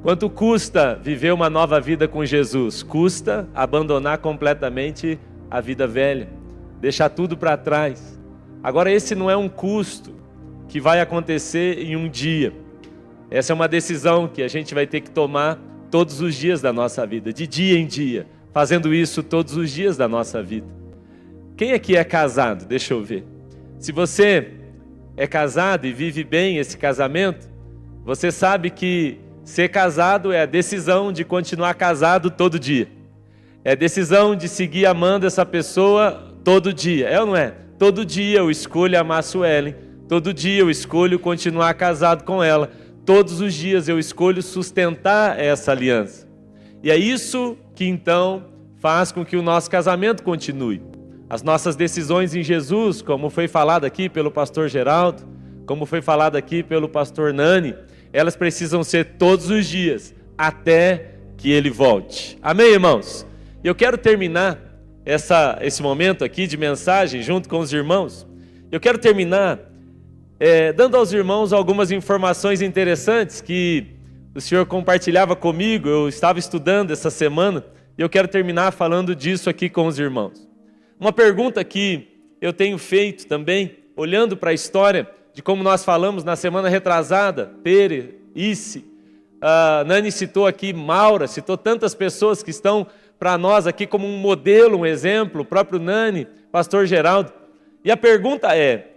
Quanto custa viver uma nova vida com Jesus? Custa abandonar completamente a vida velha, deixar tudo para trás. Agora, esse não é um custo que vai acontecer em um dia. Essa é uma decisão que a gente vai ter que tomar todos os dias da nossa vida, de dia em dia, fazendo isso todos os dias da nossa vida. Quem aqui é casado? Deixa eu ver. Se você é casado e vive bem esse casamento, você sabe que ser casado é a decisão de continuar casado todo dia. É a decisão de seguir amando essa pessoa todo dia. É ou não é? Todo dia eu escolho amar a Suelen. Todo dia eu escolho continuar casado com ela. Todos os dias eu escolho sustentar essa aliança. E é isso que então faz com que o nosso casamento continue. As nossas decisões em Jesus, como foi falado aqui pelo pastor Geraldo, como foi falado aqui pelo pastor Nani, elas precisam ser todos os dias, até que Ele volte. Amém, irmãos? E eu quero terminar esse momento aqui de mensagem junto com os irmãos. Eu quero terminar dando aos irmãos algumas informações interessantes que o Senhor compartilhava comigo. Eu estava estudando essa semana e eu quero terminar falando disso aqui com os irmãos. Uma pergunta que eu tenho feito também, olhando para a história de como nós falamos na semana retrasada, Pere, Isse, Nani citou aqui, Maura, citou tantas pessoas que estão para nós aqui como um modelo, um exemplo, o próprio Nani, pastor Geraldo. E a pergunta é,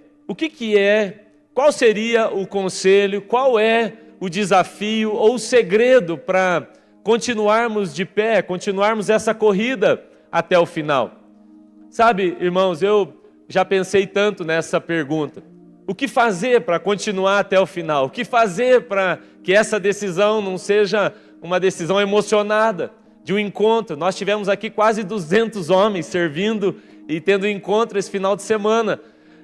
qual seria o conselho, qual é o desafio ou o segredo para continuarmos de pé, continuarmos essa corrida até o final? Sabe, irmãos, eu já pensei tanto nessa pergunta. O que fazer para continuar até o final? O que fazer para que essa decisão não seja uma decisão emocionada, de um encontro? Nós tivemos aqui quase 200 homens servindo e tendo encontro esse final de semana.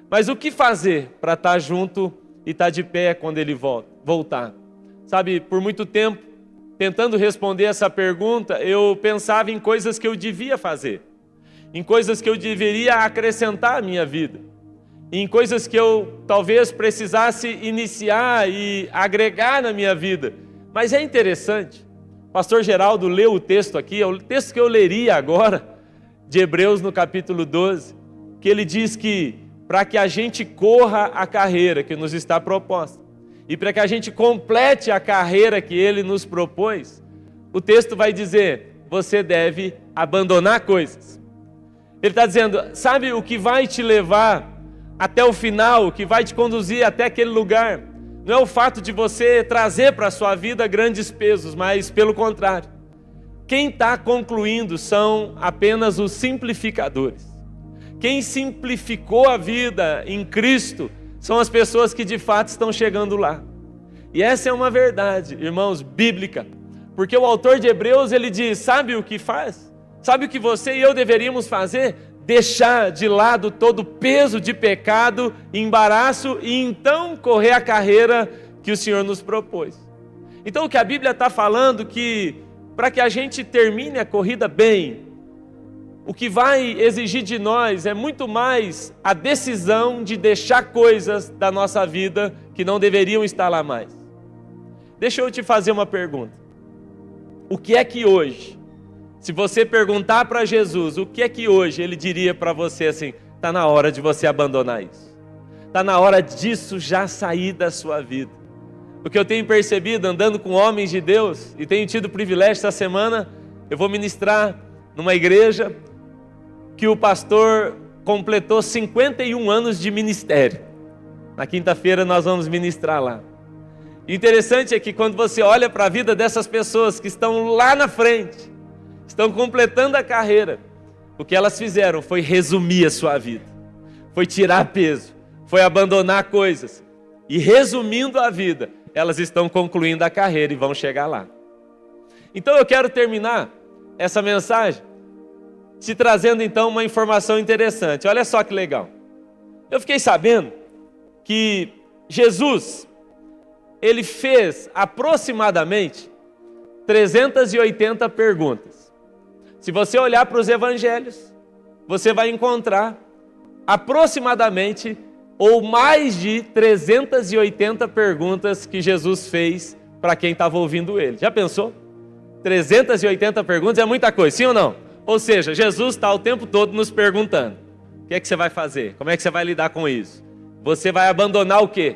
Mas o que fazer para estar junto e estar de pé quando ele voltar? Sabe, por muito tempo, tentando responder essa pergunta, eu pensava em coisas que eu devia fazer, em coisas que eu deveria acrescentar à minha vida, em coisas que eu talvez precisasse iniciar e agregar na minha vida. Mas é interessante, o pastor Geraldo leu o texto aqui, é o texto que eu leria agora, de Hebreus no capítulo 12, que ele diz que para que a gente corra a carreira que nos está proposta, e para que a gente complete a carreira que Ele nos propôs, o texto vai dizer, você deve abandonar coisas. Ele está dizendo, sabe o que vai te levar até o final, o que vai te conduzir até aquele lugar? Não é o fato de você trazer para a sua vida grandes pesos, mas pelo contrário. Quem está concluindo são apenas os simplificadores. Quem simplificou a vida em Cristo são as pessoas que de fato estão chegando lá. E essa é uma verdade, irmãos, bíblica. Porque o autor de Hebreus, ele diz, sabe o que faz? Sabe o que você e eu deveríamos fazer? Deixar de lado todo o peso de pecado, embaraço e então correr a carreira que o Senhor nos propôs. Então o que a Bíblia está falando que para que a gente termine a corrida bem, o que vai exigir de nós é muito mais a decisão de deixar coisas da nossa vida que não deveriam estar lá mais. Deixa eu te fazer uma pergunta. O que é que hoje, se você perguntar para Jesus, o que é que hoje ele diria para você assim, está na hora de você abandonar isso. Está na hora disso já sair da sua vida. O que eu tenho percebido andando com homens de Deus, e tenho tido o privilégio essa semana, eu vou ministrar numa igreja que o pastor completou 51 anos de ministério. Na quinta-feira nós vamos ministrar lá. E o interessante é que quando você olha para a vida dessas pessoas que estão lá na frente, estão completando a carreira, o que elas fizeram foi resumir a sua vida, foi tirar peso, foi abandonar coisas. E resumindo a vida, elas estão concluindo a carreira e vão chegar lá. Então eu quero terminar essa mensagem te trazendo então uma informação interessante. Olha só que legal. Eu fiquei sabendo que Jesus, ele fez aproximadamente 380 perguntas. Se você olhar para os evangelhos, você vai encontrar aproximadamente ou mais de 380 perguntas que Jesus fez para quem estava ouvindo ele. Já pensou? 380 perguntas é muita coisa, sim ou não? Ou seja, Jesus está o tempo todo nos perguntando: o que é que você vai fazer? Como é que você vai lidar com isso? Você vai abandonar o quê?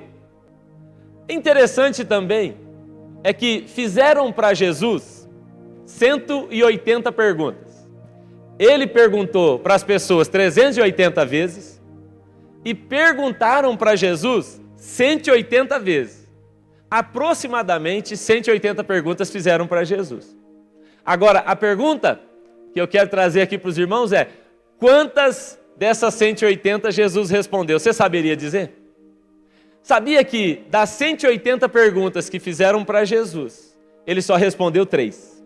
Interessante também é que fizeram para Jesus 180 perguntas. Ele perguntou para as pessoas 380 vezes e perguntaram para Jesus 180 vezes. Aproximadamente 180 perguntas fizeram para Jesus. Agora, a pergunta que eu quero trazer aqui para os irmãos é: quantas dessas 180 Jesus respondeu? Você saberia dizer? Sabia que das 180 perguntas que fizeram para Jesus, ele só respondeu 3.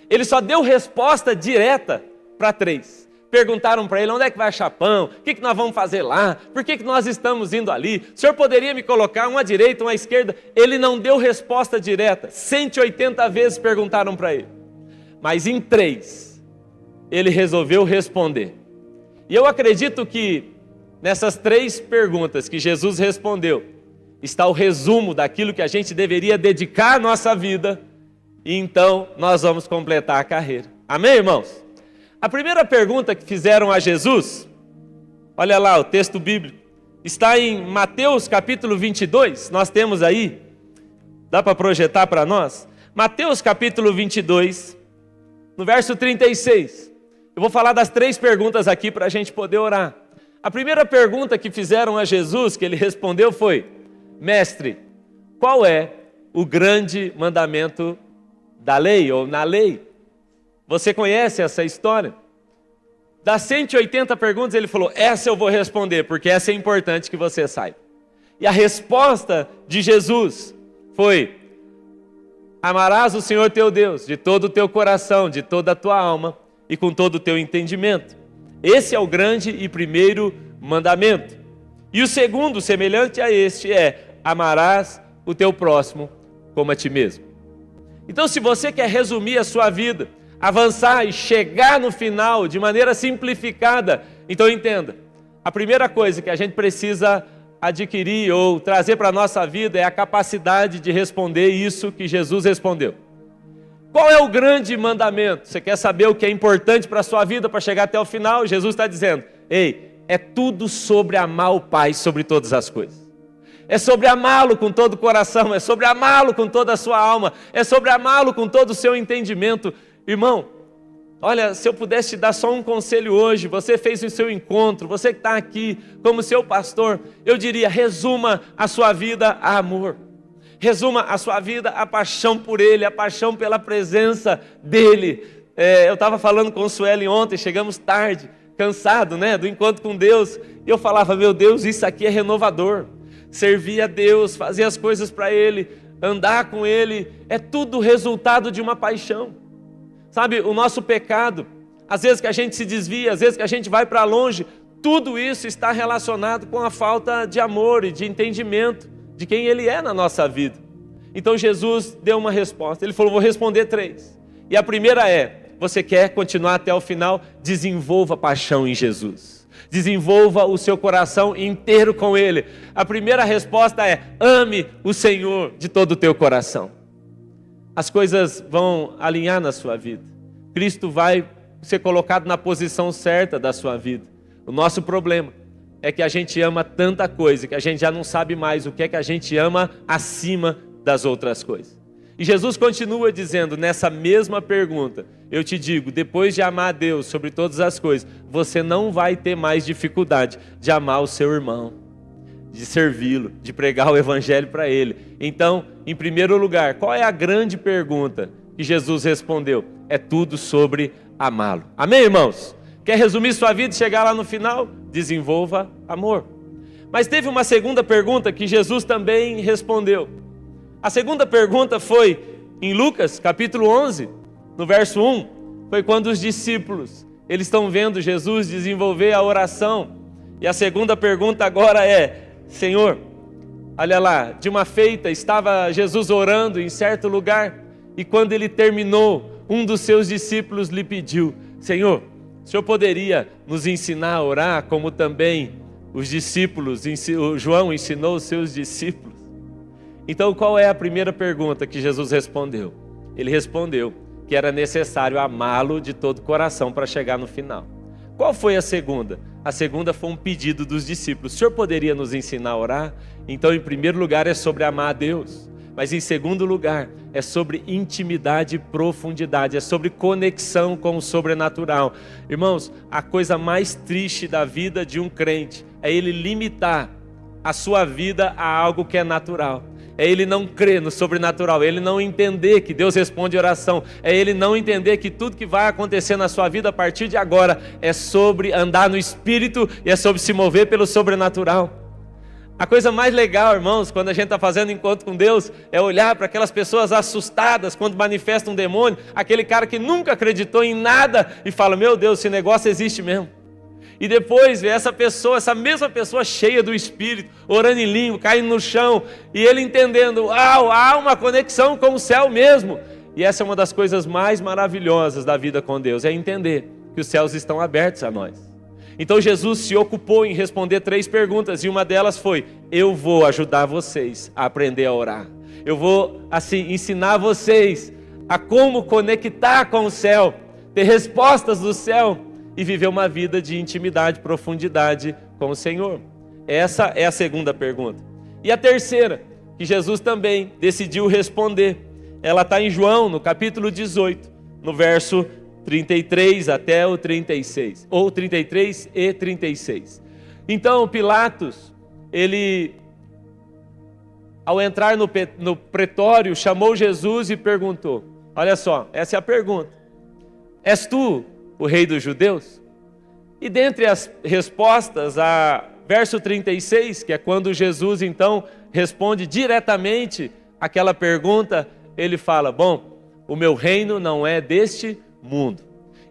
Ele só deu resposta direta para 3. Perguntaram para ele: onde é que vai achar pão? O que nós vamos fazer lá? Por que nós estamos indo ali? O senhor poderia me colocar uma à direita, uma à esquerda? Ele não deu resposta direta. 180 vezes perguntaram para ele. Mas em 3, ele resolveu responder. E eu acredito que nessas 3 perguntas que Jesus respondeu, está o resumo daquilo que a gente deveria dedicar a nossa vida, e então nós vamos completar a carreira. Amém, irmãos? A primeira pergunta que fizeram a Jesus, olha lá o texto bíblico, está em Mateus capítulo 22, nós temos aí, dá para projetar para nós? Mateus capítulo 22, no verso 36. Eu vou falar das 3 perguntas aqui para a gente poder orar. A primeira pergunta que fizeram a Jesus, que ele respondeu foi: mestre, qual é o grande mandamento da lei ou na lei? Você conhece essa história? Das 180 perguntas ele falou: essa eu vou responder, porque essa é importante que você saiba. E a resposta de Jesus foi: amarás o Senhor teu Deus de todo o teu coração, de toda a tua alma e com todo o teu entendimento. Esse é o grande e primeiro mandamento. E o segundo, semelhante a este, é: amarás o teu próximo como a ti mesmo. Então, se você quer resumir a sua vida, avançar e chegar no final de maneira simplificada, então entenda, a primeira coisa que a gente precisa adquirir ou trazer para a nossa vida é a capacidade de responder isso que Jesus respondeu. Qual é o grande mandamento? Você quer saber o que é importante para a sua vida para chegar até o final? Jesus está dizendo: ei, é tudo sobre amar o Pai sobre todas as coisas. É sobre amá-lo com todo o coração, é sobre amá-lo com toda a sua alma, é sobre amá-lo com todo o seu entendimento. Irmão, olha, se eu pudesse te dar só um conselho hoje, você fez o seu encontro, você que está aqui como seu pastor, eu diria: resuma a sua vida a amor. Resuma a sua vida a paixão por Ele, a paixão pela presença dEle. Eu estava falando com o Sueli ontem, chegamos tarde, cansado, do encontro com Deus, e eu falava: meu Deus, isso aqui é renovador. Servir a Deus, fazer as coisas para Ele, andar com Ele, é tudo resultado de uma paixão. Sabe, o nosso pecado, às vezes que a gente se desvia, às vezes que a gente vai para longe, tudo isso está relacionado com a falta de amor e de entendimento de quem Ele é na nossa vida. Então Jesus deu uma resposta, Ele falou: vou responder 3. E a primeira é: você quer continuar até o final? Desenvolva paixão em Jesus. Desenvolva o seu coração inteiro com Ele. A primeira resposta é: ame o Senhor de todo o teu coração. As coisas vão alinhar na sua vida. Cristo vai ser colocado na posição certa da sua vida. O nosso problema é que a gente ama tanta coisa que a gente já não sabe mais o que é que a gente ama acima das outras coisas. E Jesus continua dizendo nessa mesma pergunta: eu te digo, depois de amar a Deus sobre todas as coisas, você não vai ter mais dificuldade de amar o seu irmão, de servi-lo, de pregar o evangelho para ele. Então, em primeiro lugar, qual é a grande pergunta que Jesus respondeu? É tudo sobre amá-lo. Amém, irmãos? Quer resumir sua vida e chegar lá no final? Desenvolva amor. Mas teve uma segunda pergunta que Jesus também respondeu. A segunda pergunta foi em Lucas capítulo 11, no verso 1, foi quando os discípulos, eles estão vendo Jesus desenvolver a oração. E a segunda pergunta agora é: Senhor, olha lá, de uma feita estava Jesus orando em certo lugar, e quando ele terminou, um dos seus discípulos lhe pediu: Senhor, o Senhor poderia nos ensinar a orar como também os discípulos, João ensinou os seus discípulos? Então, qual é a primeira pergunta que Jesus respondeu? Ele respondeu que era necessário amá-lo de todo o coração para chegar no final. Qual foi a segunda? A segunda foi um pedido dos discípulos. O Senhor poderia nos ensinar a orar? Então, em primeiro lugar, é sobre amar a Deus. Mas em segundo lugar, é sobre intimidade e profundidade, é sobre conexão com o sobrenatural. Irmãos, a coisa mais triste da vida de um crente é ele limitar a sua vida a algo que é natural. É ele não crer no sobrenatural, é ele não entender que Deus responde oração, é ele não entender que tudo que vai acontecer na sua vida a partir de agora é sobre andar no Espírito e é sobre se mover pelo sobrenatural. A coisa mais legal, irmãos, quando a gente está fazendo encontro com Deus, é olhar para aquelas pessoas assustadas quando manifesta um demônio, aquele cara que nunca acreditou em nada e fala, meu Deus, esse negócio existe mesmo. E depois ver essa pessoa, essa mesma pessoa cheia do Espírito, orando em língua, caindo no chão, e ele entendendo, uau, há uma conexão com o céu mesmo. E essa é uma das coisas mais maravilhosas da vida com Deus, é entender que os céus estão abertos a nós. Então Jesus se ocupou em responder 3 perguntas, e uma delas foi, eu vou ajudar vocês a aprender a orar. Eu vou, assim, ensinar vocês a como conectar com o céu, ter respostas do céu, e viver uma vida de intimidade, profundidade com o Senhor. Essa é a segunda pergunta. E a terceira, que Jesus também decidiu responder, ela está em João, no capítulo 18, no verso 33 até o 36, ou 33 e 36. Então Pilatos, ele, ao entrar no pretório, chamou Jesus e perguntou, olha só, essa é a pergunta, és tu o rei dos judeus? E dentre as respostas, a verso 36, que é quando Jesus então responde diretamente aquela pergunta, ele fala, bom, o meu reino não é deste mundo.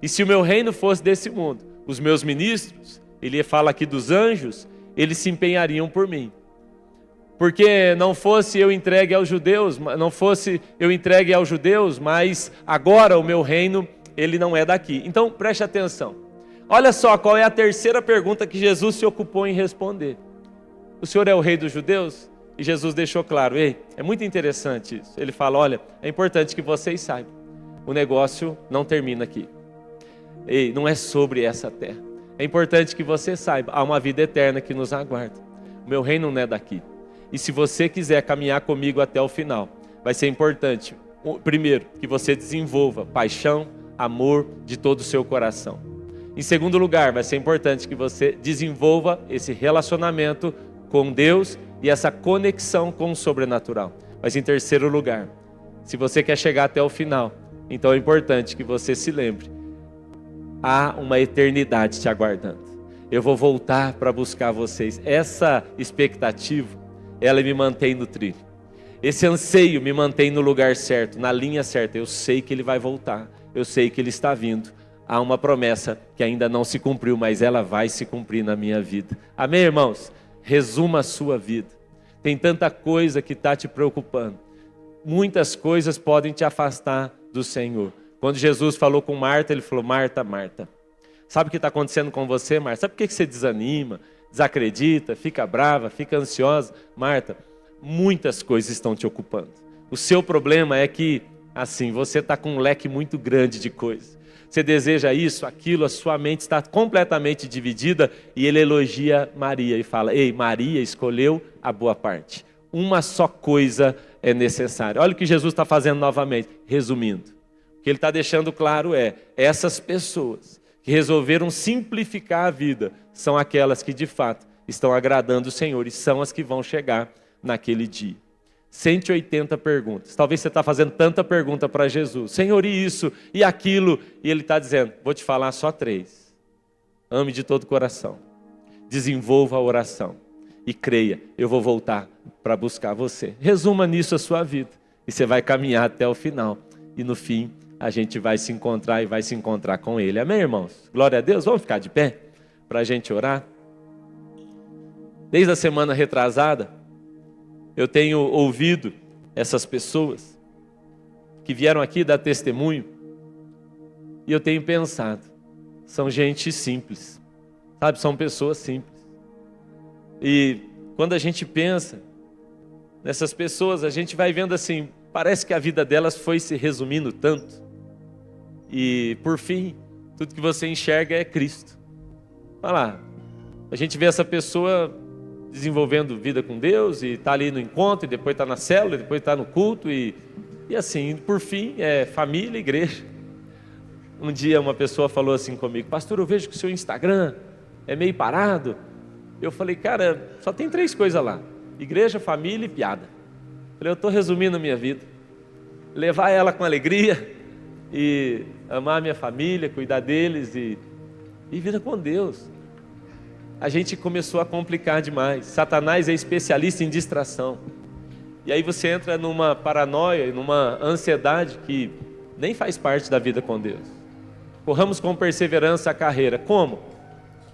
E se o meu reino fosse desse mundo, os meus ministros, ele fala aqui dos anjos, eles se empenhariam por mim. Porque não fosse eu entregue aos judeus, mas agora o meu reino ele não é daqui. Então preste atenção. Olha só qual é a terceira pergunta que Jesus se ocupou em responder. O Senhor é o rei dos judeus? E Jesus deixou claro, ei, é muito interessante isso. Ele fala, olha, é importante que vocês saibam, o negócio não termina aqui. Ei, não é sobre essa terra. É importante que você saiba, há uma vida eterna que nos aguarda. O meu reino não é daqui. E se você quiser caminhar comigo até o final, vai ser importante, primeiro, que você desenvolva paixão, amor de todo o seu coração. Em segundo lugar, vai ser importante que você desenvolva esse relacionamento com Deus e essa conexão com o sobrenatural. Mas em terceiro lugar, se você quer chegar até o final, então é importante que você se lembre, há uma eternidade te aguardando. Eu vou voltar para buscar vocês. Essa expectativa, ela me mantém no trilho. Esse anseio me mantém no lugar certo, na linha certa. Eu sei que Ele vai voltar, eu sei que Ele está vindo. Há uma promessa que ainda não se cumpriu, mas ela vai se cumprir na minha vida. Amém, irmãos? Resuma a sua vida. Tem tanta coisa que está te preocupando. Muitas coisas podem te afastar do Senhor. Quando Jesus falou com Marta, Ele falou, Marta, Marta, sabe o que está acontecendo com você, Marta? Sabe por que você desanima, desacredita, fica brava, fica ansiosa? Marta, muitas coisas estão te ocupando. O seu problema é que, assim, você está com um leque muito grande de coisas. Você deseja isso, aquilo, a sua mente está completamente dividida, e ele elogia Maria e fala, ei, Maria escolheu a boa parte. Uma só coisa é necessária. Olha o que Jesus está fazendo novamente, resumindo. O que ele está deixando claro é, essas pessoas que resolveram simplificar a vida, são aquelas que de fato estão agradando o Senhor e são as que vão chegar naquele dia. 180 perguntas. Talvez você está fazendo tanta pergunta para Jesus. Senhor, e isso, e aquilo? E Ele está dizendo, vou te falar só 3. Ame de todo o coração. Desenvolva a oração. E creia, eu vou voltar para buscar você. Resuma nisso a sua vida. E você vai caminhar até o final. E no fim, a gente vai se encontrar e vai se encontrar com Ele. Amém, irmãos? Glória a Deus. Vamos ficar de pé para a gente orar? Desde a semana retrasada, eu tenho ouvido essas pessoas que vieram aqui dar testemunho e eu tenho pensado, são gente simples, sabe? São pessoas simples. E quando a gente pensa nessas pessoas, a gente vai vendo assim, parece que a vida delas foi se resumindo tanto. E, por fim, tudo que você enxerga é Cristo. Olha lá, a gente vê essa pessoa desenvolvendo vida com Deus, e está ali no encontro, e depois está na célula, e depois está no culto, e assim, por fim, é família e igreja. Um dia uma pessoa falou assim comigo: pastor, eu vejo que o seu Instagram é meio parado. Eu falei: cara, só tem 3 coisas lá: igreja, família e piada. Eu falei: eu estou resumindo a minha vida. Levar ela com alegria, e amar a minha família, cuidar deles, e vida com Deus. A gente começou a complicar demais. Satanás é especialista em distração. E aí você entra numa paranoia, numa ansiedade que nem faz parte da vida com Deus. Corramos com perseverança a carreira. Como?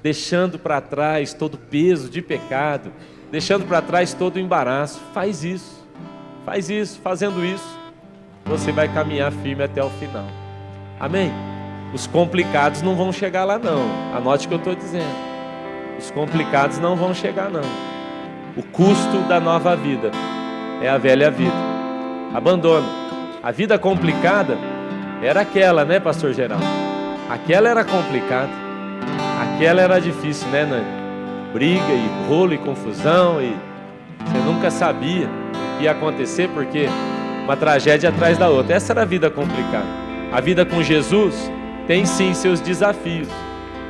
Deixando para trás todo o peso de pecado, deixando para trás todo o embaraço. Faz isso. Fazendo isso, você vai caminhar firme até o final. Amém? Os complicados não vão chegar lá não. Anote o que eu estou dizendo. Os complicados não vão chegar não. O custo da nova vida é a velha vida. Abandono. A vida complicada era aquela, né, pastor Geraldo? Aquela era complicada. Aquela era difícil, né, Nani? Briga e rolo e confusão, e você nunca sabia o que ia acontecer, porque uma tragédia atrás da outra. Essa era a vida complicada. A vida com Jesus tem sim seus desafios,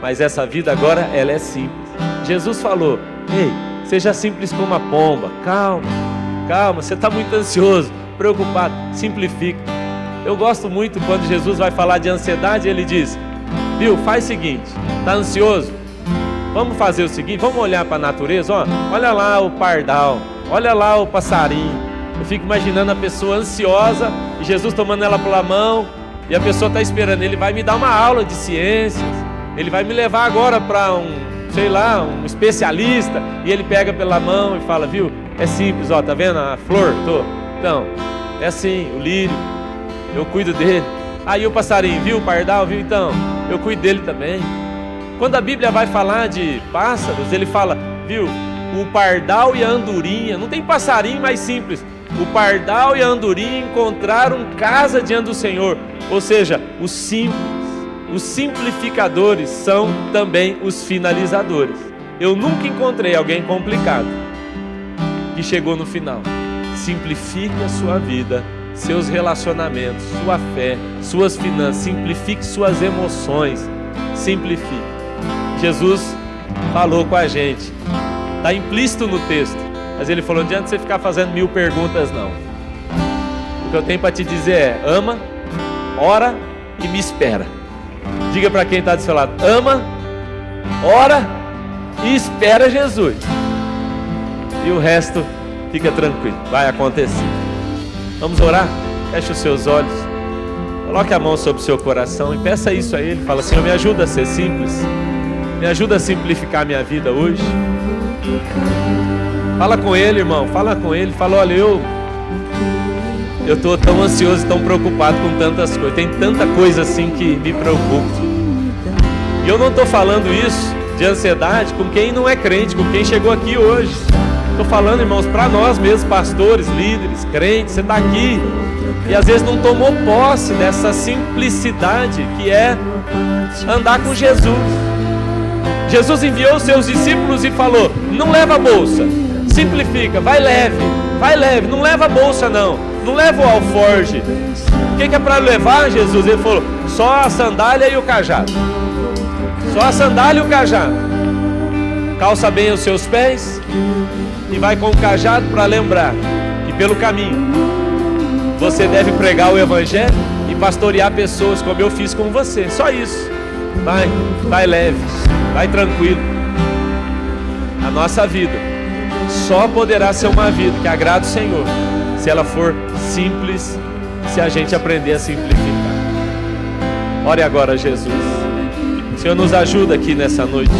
mas essa vida agora, ela é simples. Jesus falou: ei, seja simples como a pomba. Calma, você está muito ansioso, preocupado. Simplifica. Eu gosto muito quando Jesus vai falar de ansiedade, ele diz: viu, faz o seguinte, está ansioso? Vamos fazer o seguinte, vamos olhar para a natureza, ó, olha lá o pardal, olha lá o passarinho. Eu fico imaginando a pessoa ansiosa, e Jesus tomando ela pela mão, e a pessoa está esperando, ele vai me dar uma aula de ciências, ele vai me levar agora para um especialista, e ele pega pela mão e fala: viu, é simples, ó, tá vendo a flor? Então, é assim, o lírio, eu cuido dele. Aí o passarinho, viu, o pardal, viu, então, eu cuido dele também. Quando a Bíblia vai falar de pássaros, ele fala: viu, o pardal e a andorinha, não tem passarinho mais simples. O pardal e a andorinha encontraram casa diante do Senhor. Ou seja, os simples, os simplificadores são também os finalizadores. Eu nunca encontrei alguém complicado que chegou no final. Simplifique a sua vida, seus relacionamentos, sua fé, suas finanças. Simplifique suas emoções. Simplifique. Jesus falou com a gente, está implícito no texto, mas ele falou: não adianta você ficar fazendo 1000 perguntas não. O que eu tenho para te dizer é: ama, ora e me espera. Diga para quem está do seu lado: ama, ora e espera Jesus. E o resto fica tranquilo, vai acontecer. Vamos orar? Feche os seus olhos, coloque a mão sobre o seu coração e peça isso a Ele. Fala: Senhor, me ajuda a ser simples, me ajuda a simplificar a minha vida hoje. Fala com Ele, irmão, fala com Ele. Fala: olha, eu estou tão ansioso e tão preocupado com tantas coisas, tem tanta coisa assim que me preocupa. E eu não estou falando isso de ansiedade com quem não é crente, com quem chegou aqui hoje. Estou falando, irmãos, para nós mesmos, pastores, líderes, crentes. Você está aqui e às vezes não tomou posse dessa simplicidade que é andar com Jesus. Jesus enviou os seus discípulos e falou: não leva a bolsa, simplifica, vai leve, não leva a bolsa não leva o alforge. O que é para levar, Jesus? Ele falou: só a sandália e o cajado. Só a sandália e o cajado. Calça bem os seus pés e vai com o cajado para lembrar que pelo caminho você deve pregar o evangelho e pastorear pessoas, como eu fiz com você. Só isso. Vai leve, vai tranquilo. A nossa vida só poderá ser uma vida que agrada o Senhor se ela for simples, se a gente aprender a simplificar. Ore agora, Jesus. Senhor, nos ajuda aqui nessa noite,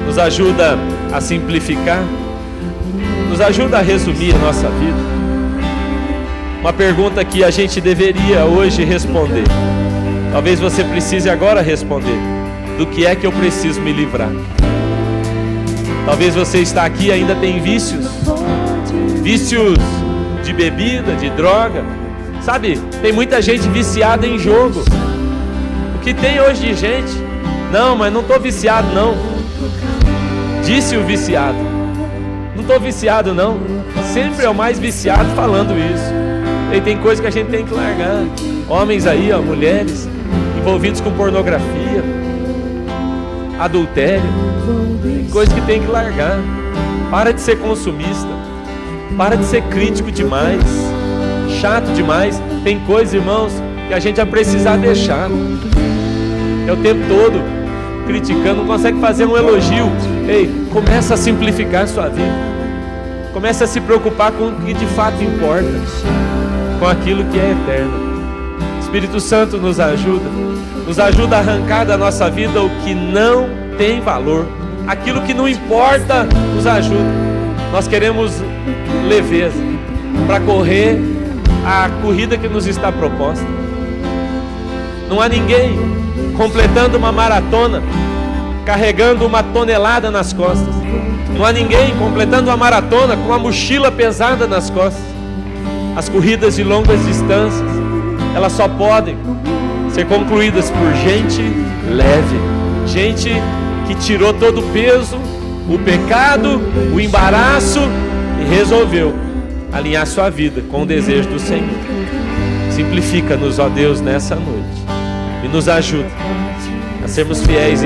nos ajuda a simplificar, nos ajuda a resumir a nossa vida. Uma pergunta que a gente deveria hoje responder, talvez você precise agora responder: do que é que eu preciso me livrar? Talvez você está aqui e ainda tem vícios vícios de bebida, de droga. Sabe, tem muita gente viciada em jogo. O que tem hoje de gente? Não, mas não estou viciado não. Disse o viciado. Não estou viciado não. Sempre é o mais viciado falando isso. E tem coisa que a gente tem que largar. Homens aí, ó, mulheres envolvidos com pornografia, adultério, tem coisa que tem que largar. Para de ser consumista. Para de ser crítico demais, chato demais. Tem coisas, irmãos, que a gente vai precisar deixar. É o tempo todo criticando, não consegue fazer um elogio. Ei, começa a simplificar a sua vida. Começa a se preocupar com o que de fato importa, com aquilo que é eterno. Espírito Santo nos ajuda a arrancar da nossa vida o que não tem valor, aquilo que não importa, nos ajuda. Nós queremos leveza para correr a corrida que nos está proposta. Não há ninguém completando uma maratona carregando uma tonelada nas costas. Não há ninguém completando uma maratona com uma mochila pesada nas costas. As corridas de longas distâncias, elas só podem ser concluídas por gente leve, gente que tirou todo o peso, o pecado, o embaraço e resolveu alinhar sua vida com o desejo do Senhor. Simplifica-nos, ó Deus, nessa noite e nos ajuda a sermos fiéis